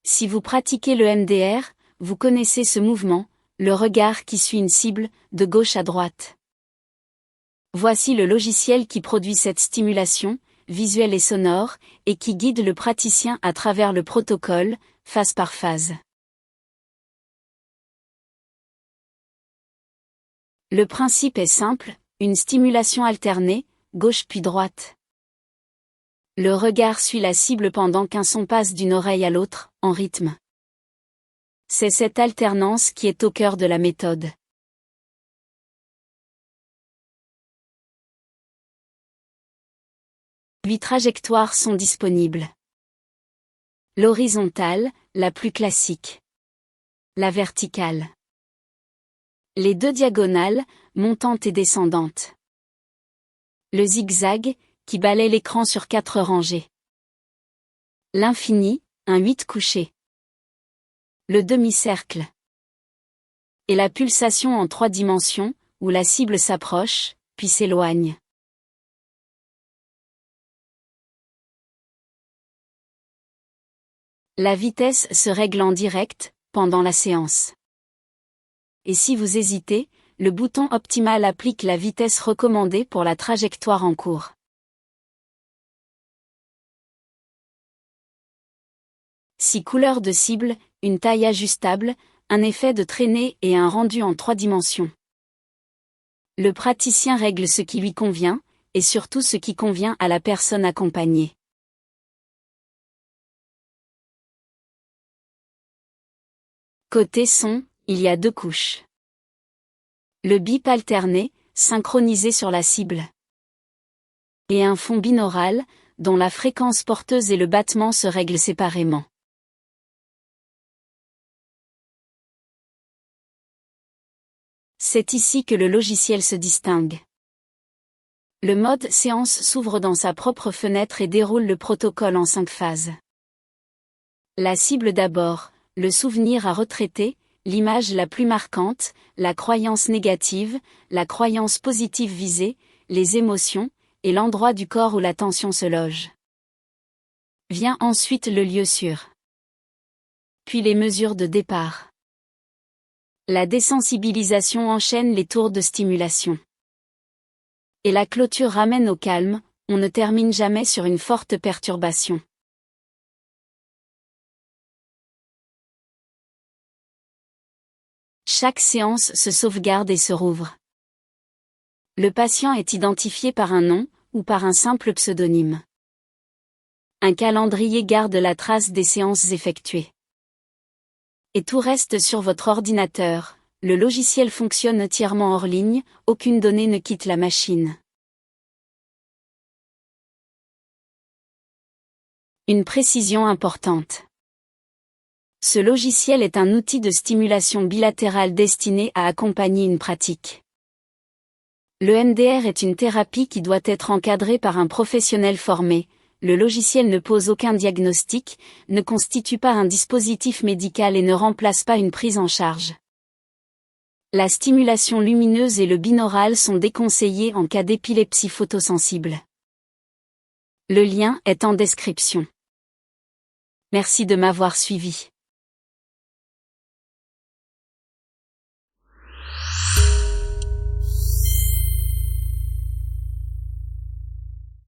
Si vous pratiquez le MDR, vous connaissez ce mouvement, le regard qui suit une cible, de gauche à droite. Voici le logiciel qui produit cette stimulation, visuelle et sonore, et qui guide le praticien à travers le protocole, phase par phase. Le principe est simple, une stimulation alternée, gauche puis droite. Le regard suit la cible pendant qu'un son passe d'une oreille à l'autre, en rythme. C'est cette alternance qui est au cœur de la méthode. 8 trajectoires sont disponibles. L'horizontale, la plus classique. La verticale. Les 2 diagonales, montantes et descendantes. Le zigzag, qui balaie l'écran sur 4 rangées. L'infini, un 8 couché. Le demi-cercle. Et la pulsation en 3 dimensions, où la cible s'approche, puis s'éloigne. La vitesse se règle en direct, pendant la séance. Et si vous hésitez, le bouton optimal applique la vitesse recommandée pour la trajectoire en cours. Si couleur de cible, une taille ajustable, un effet de traînée et un rendu en 3 dimensions. Le praticien règle ce qui lui convient, et surtout ce qui convient à la personne accompagnée. Côté son, il y a 2 couches. Le bip alterné, synchronisé sur la cible. Et un fond binaural, dont la fréquence porteuse et le battement se règlent séparément. C'est ici que le logiciel se distingue. Le mode séance s'ouvre dans sa propre fenêtre et déroule le protocole en 5 phases. La cible d'abord, le souvenir à retraiter, l'image la plus marquante, la croyance négative, la croyance positive visée, les émotions, et l'endroit du corps où la tension se loge. Vient ensuite le lieu sûr. Puis les mesures de départ. La désensibilisation enchaîne les tours de stimulation. Et la clôture ramène au calme, on ne termine jamais sur une forte perturbation. Chaque séance se sauvegarde et se rouvre. Le patient est identifié par un nom, ou par un simple pseudonyme. Un calendrier garde la trace des séances effectuées. Et tout reste sur votre ordinateur, le logiciel fonctionne entièrement hors ligne, aucune donnée ne quitte la machine. Une précision importante. Ce logiciel est un outil de stimulation bilatérale destiné à accompagner une pratique. Le MDR est une thérapie qui doit être encadrée par un professionnel formé. Le logiciel ne pose aucun diagnostic, ne constitue pas un dispositif médical et ne remplace pas une prise en charge. La stimulation lumineuse et le binaural sont déconseillés en cas d'épilepsie photosensible. Le lien est en description. Merci de m'avoir suivi.